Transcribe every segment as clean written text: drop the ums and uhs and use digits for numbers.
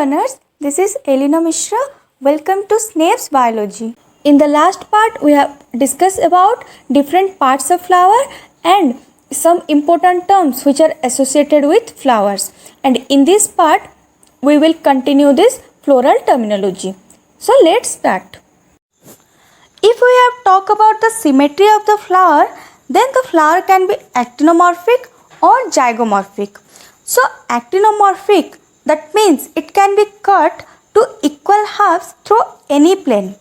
learners, this is Elena Mishra. Welcome to Snape's Biology. In the last part, we have discussed about different parts of flower and some important terms which are associated with flowers. And in this part, we will continue this floral terminology. So let's start. If we have talked about the symmetry of the flower, then the flower can be actinomorphic or zygomorphic. So actinomorphic, that means it can be cut to equal halves through any plane.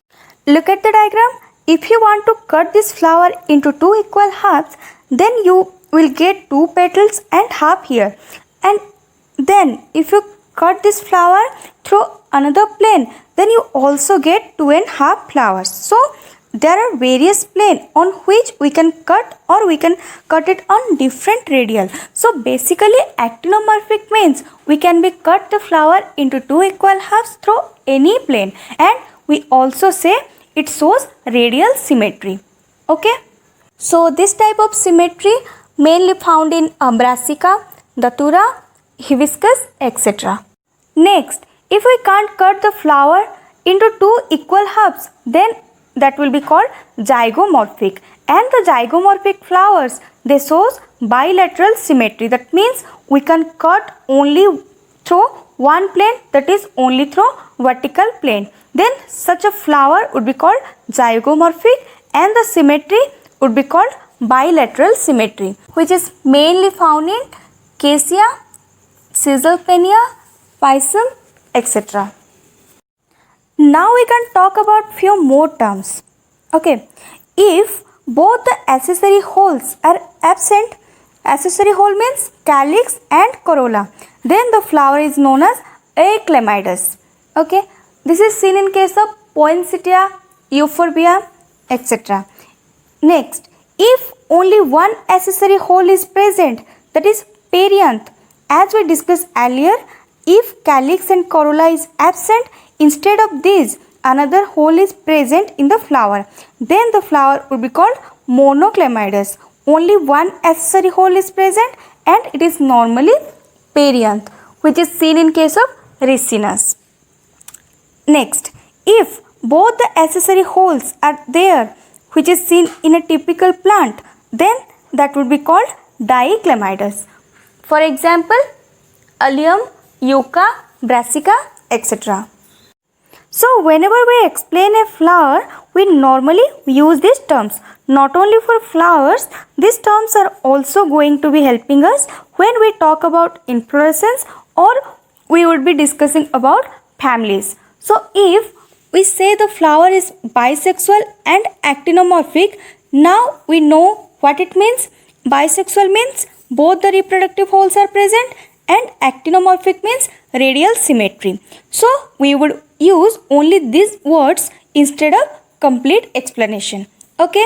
Look at the diagram. If you want to cut this flower into two equal halves, then you will get two petals and half here. And then if you cut this flower through another plane, then you also get 2.5 flowers. So there are various planes on which we can cut, or we can cut it on different radial. So basically actinomorphic means we can be cut the flower into two equal halves through any plane, and we also say it shows radial symmetry. Okay. So this type of symmetry mainly found in Brassica, Datura, Hibiscus, etc. Next, if we can't cut the flower into two equal halves, then that will be called zygomorphic. And the zygomorphic flowers, they shows bilateral symmetry. That means we can cut only through one plane, that is only through vertical plane. Then such a flower would be called zygomorphic, and the symmetry would be called bilateral symmetry, which is mainly found in Cassia, Caesalpinia, Pisum, etc. Now we can talk about few more terms. Okay, if both the accessory holes are absent, accessory hole means calyx and corolla, then the flower is known as achlamydous. Okay, this is seen in case of poinsettia, euphorbia, etc. Next, if only one accessory hole is present, that is perianth. As we discussed earlier, if calyx and corolla is absent, instead of this another hole is present in the flower, then the flower would be called monoclamydous. Only one accessory hole is present, and it is normally perianth, which is seen in case of ricinus. Next, if both the accessory holes are there, which is seen in a typical plant, then that would be called dichlamydous. For example, allium, yucca, brassica, etc. So whenever we explain a flower, we normally use these terms. Not only for flowers, these terms are also going to be helping us when we talk about inflorescence, or we would be discussing about families. So if we say the flower is bisexual and actinomorphic, now we know what it means. Bisexual means both the reproductive holes are present, and actinomorphic means radial symmetry. So we would use only these words instead of complete explanation. Okay.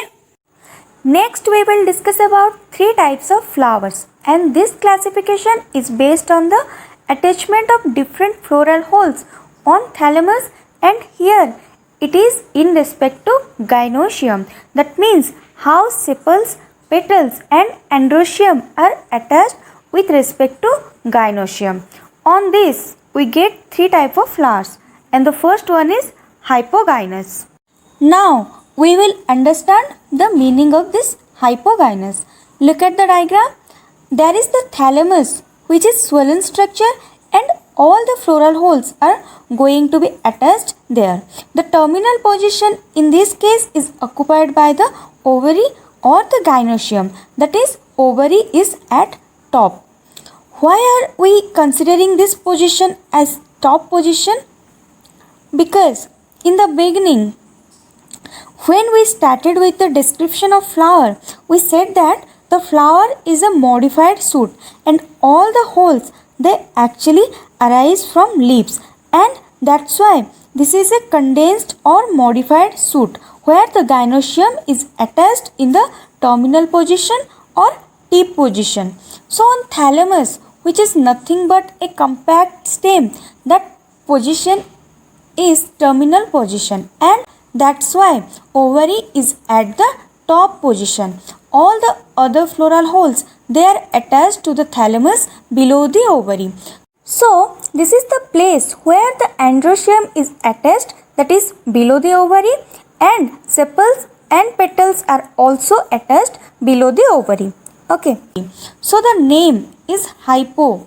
Next we will discuss about three types of flowers, and this classification is based on the attachment of different floral holes on thalamus, and here it is in respect to gynoecium. That means how sepals, petals and androecium are attached with respect to gynoecium. On this we get three types of flowers, and the first one is hypogynous. Now we will understand the meaning of this hypogynous. Look at the diagram. There is the thalamus, which is swollen structure, and all the floral holes are going to be attached there. The terminal position in this case is occupied by the ovary or the gynoecium, that is ovary is at top. Why are we considering this position as top position? Because in the beginning, when we started with the description of flower, we said that the flower is a modified shoot, and all the holes, they actually arise from leaves, and that's why this is a condensed or modified shoot where the gynoecium is attached in the terminal position or tip position. So on thalamus, which is nothing but a compact stem, that position is terminal position, and that's why ovary is at the top position. All the other floral holes, they are attached to the thalamus below the ovary. So this is the place where the androecium is attached, that is below the ovary, and sepals and petals are also attached below the ovary. Okay. So the name is hypo.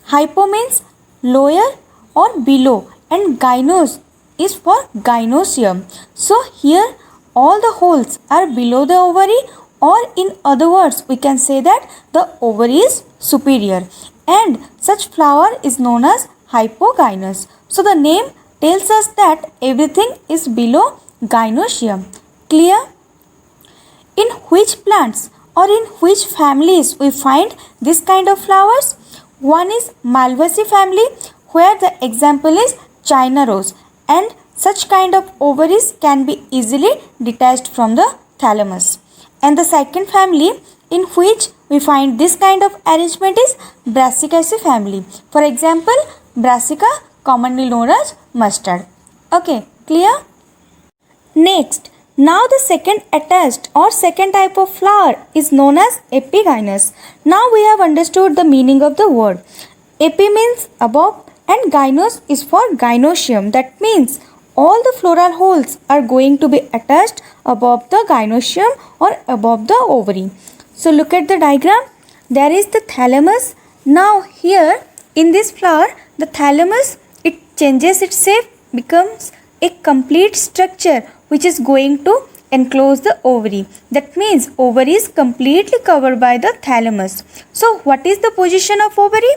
Hypo means lower or below, and gynos is for gynoecium. So here all the holes are below the ovary, or in other words we can say that the ovary is superior, and such flower is known as hypogynous. So the name tells us that everything is below gynoecium. Clear? In which plants or in which families we find this kind of flowers? One is Malvaceae family, where the example is China rose, and such kind of ovaries can be easily detached from the thalamus. And the second family in which we find this kind of arrangement is Brassicaceae family. For example, Brassica, commonly known as mustard. Okay, clear? Next, now the second attached or second type of flower is known as epigynous. Now we have understood the meaning of the word. Epi means above and gynos is for gynoecium. That means all the floral holes are going to be attached above the gynoecium or above the ovary. So look at the diagram. There is the thalamus. Now here in this flower, the thalamus, it changes its shape, becomes a complete structure which is going to enclose the ovary. That means ovary is completely covered by the thalamus. So what is the position of ovary?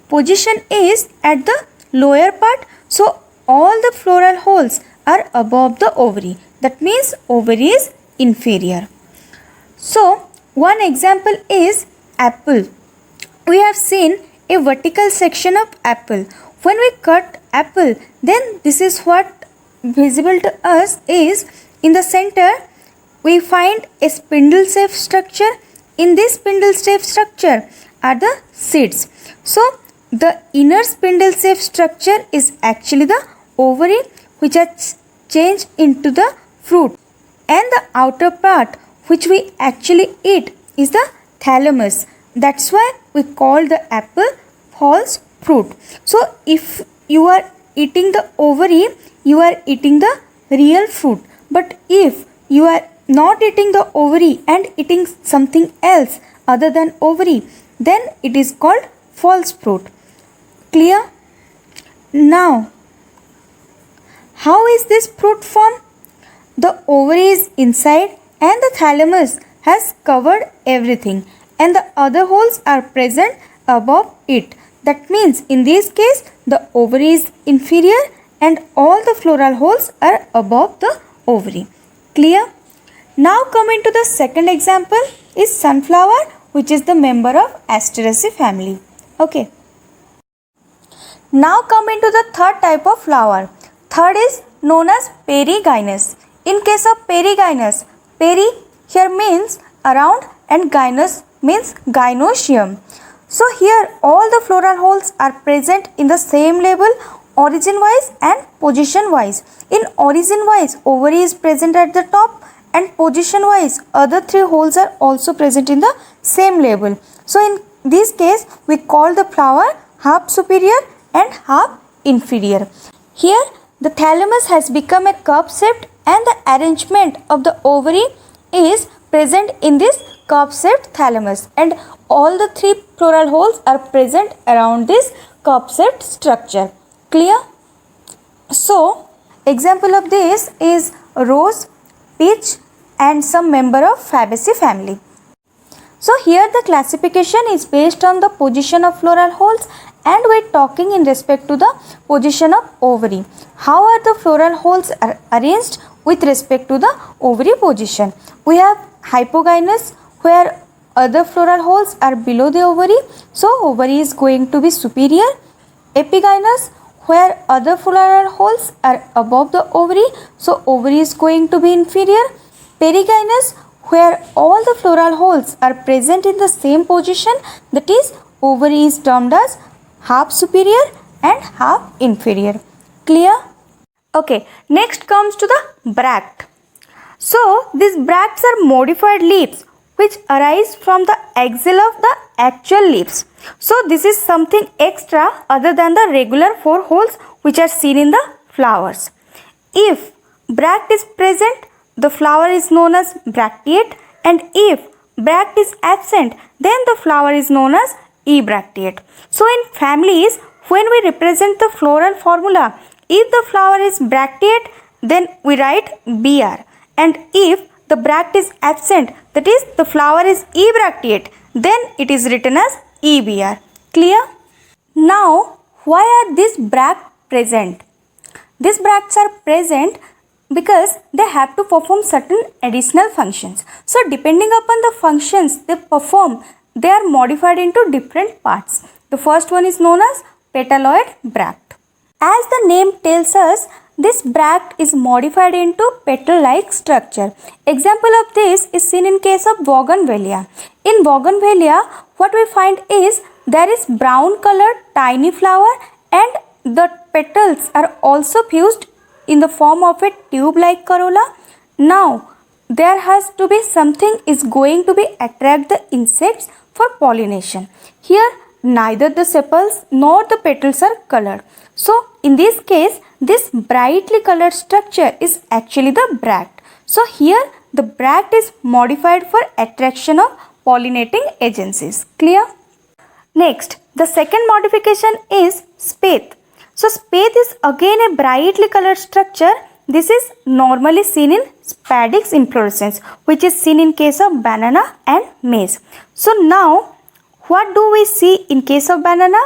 Position is at the lower part. So all the floral holes are above the ovary. That means ovary is inferior. So one example is apple. We have seen a vertical section of apple. When we cut apple, then this is what visible to us is in the center we find a spindle shaped structure. In this spindle shaped structure are the seeds. So the inner spindle shaped structure is actually the ovary, which has changed into the fruit, and the outer part which we actually eat is the thalamus. That's why we call the apple false fruit. So if you are eating the ovary, you are eating the real fruit. But if you are not eating the ovary and eating something else other than ovary, then it is called false fruit. Clear? Now, how is this fruit formed? The ovary is inside and the thalamus has covered everything, and the other holes are present above it. That means in this case the ovary is inferior and all the floral holes are above the ovary. Clear? Now coming to the second example is sunflower, which is the member of Asteraceae family. Okay. Now coming to the third type of flower. Third is known as perigynous. In case of perigynous, peri here means around and gynous means gynoecium. So here all the floral holes are present in the same level, origin wise and position wise. In origin wise, ovary is present at the top, and position wise other three holes are also present in the same level. So in this case we call the flower half superior and half inferior. Here the thalamus has become a cup shaped, and the arrangement of the ovary is present in this cup shaped thalamus, and all the three floral holes are present around this cup shaped structure. Clear? So example of this is rose, peach, and some member of Fabaceae family. So here the classification is based on the position of floral holes, and we are talking in respect to the position of ovary. How are the floral holes arranged with respect to the ovary position? We have hypogynous, where other floral holes are below the ovary, so ovary is going to be superior. Epigynous, where other floral holes are above the ovary, so ovary is going to be inferior. Perigynous, where all the floral holes are present in the same position, that is ovary is termed as half superior and half inferior. Clear? Okay, next comes to the bract. So these bracts are modified leaves which arise from the axil of the actual leaves. So this is something extra other than the regular 4 holes which are seen in the flowers. If bract is present, the flower is known as bracteate, and if bract is absent, then the flower is known as ebracteate. So in families, when we represent the floral formula, if the flower is bracteate, then we write Br, and if the bract is absent, that is the flower is ebracteate, then it is written as Ebr. Clear? Now, why are these bracts present? These bracts are present because they have to perform certain additional functions. So depending upon the functions they perform, they are modified into different parts. The first one is known as petaloid bract. As the name tells us, this bract is modified into petal-like structure. Example of this is seen in case of bougainvillea. In bougainvillea, what we find is there is brown colored tiny flower, and the petals are also fused in the form of a tube-like corolla. Now, there has to be something is going to be attract the insects for pollination. Here, neither the sepals nor the petals are colored. So, in this case, this brightly colored structure is actually the bract. So, here the bract is modified for attraction of pollinating agencies. Clear? Next, the second modification is spathe. So, spathe is again a brightly colored structure. This is normally seen in spadix inflorescence, which is seen in case of banana and maize. So, now what do we see in case of banana?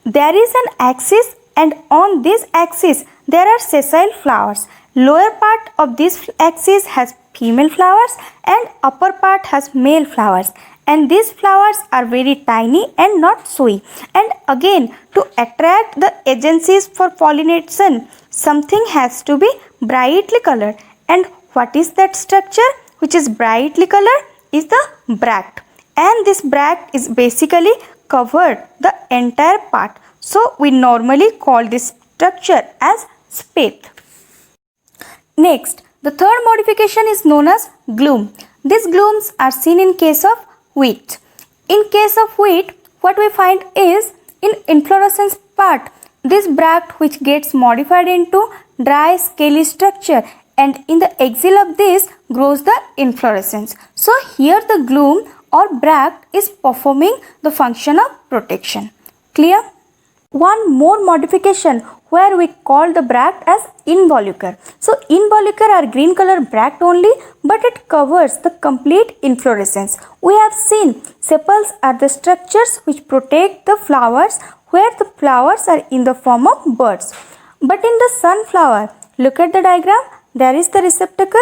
There is an axis, and on this axis there are sessile flowers. Lower part of this axis has female flowers and upper part has male flowers, and these flowers are very tiny and not showy. And again, to attract the agencies for pollination, something has to be brightly colored. And what is that structure which is brightly colored? Is the bract. And this bract is basically covered the entire part. So we normally call this structure as spathe. Next, the third modification is known as glume. These glumes are seen in case of wheat. In case of wheat, what we find is in inflorescence part, this bract which gets modified into dry scaly structure, and in the axil of this grows the inflorescence. So here the glume or bract is performing the function of protection. Clear? One more modification where we call the bract as involucre. So involucre are green color bract only, but it covers the complete inflorescence. We have seen sepals are the structures which protect the flowers, where the flowers are in the form of buds. But in the sunflower, look at the diagram, there is the receptacle,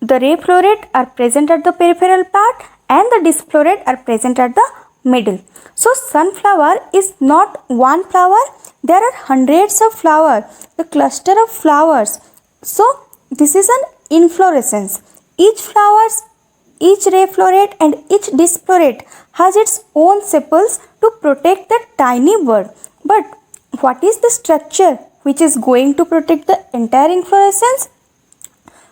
the ray floret are present at the peripheral part, and the disc floret are present at the middle. So sunflower is not one flower, there are hundreds of flowers, the cluster of flowers. So this is an inflorescence. Each flowers, each ray floret and each disc floret has its own sepals to protect the tiny bud. But what is the structure which is going to protect the entire inflorescence?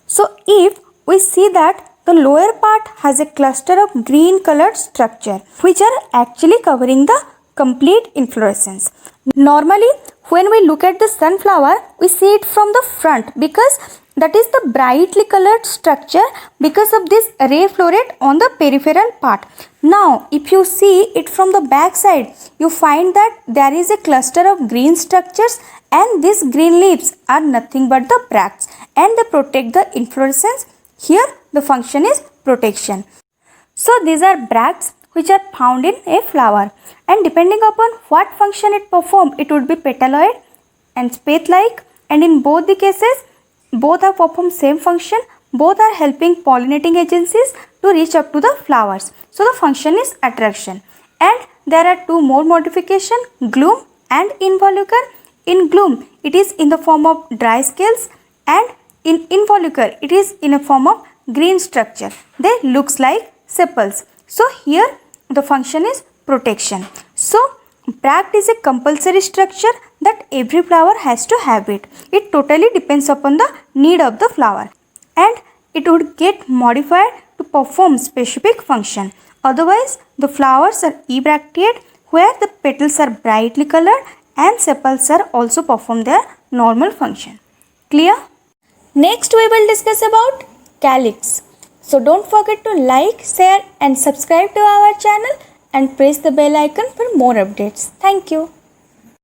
So if we see that the lower part has a cluster of green colored structure which are actually covering the complete inflorescence. Normally, when we look at the sunflower, we see it from the front because that is the brightly colored structure because of this ray floret on the peripheral part. Now, if you see it from the back side, you find that there is a cluster of green structures, and these green leaves are nothing but the bracts, and they protect the inflorescence. Here the function is protection. So these are bracts which are found in a flower, and depending upon what function it performs, it would be petaloid and spathe-like, and in both the cases, both have performed same function. Both are helping pollinating agencies to reach up to the flowers. So the function is attraction. And there are two more modifications, glume and involucre. In glume, it is in the form of dry scales, and in involucre, it is in a form of green structure. They looks like sepals. So here the function is protection. So bract is a compulsory structure that every flower has to have it. It totally depends upon the need of the flower, and it would get modified to perform specific function. Otherwise, the flowers are ebracteate, where the petals are brightly colored and sepals are also perform their normal function. Clear? Next we will discuss about calyx. So don't forget to like, share and subscribe to our channel and press the bell icon for more updates. Thank you.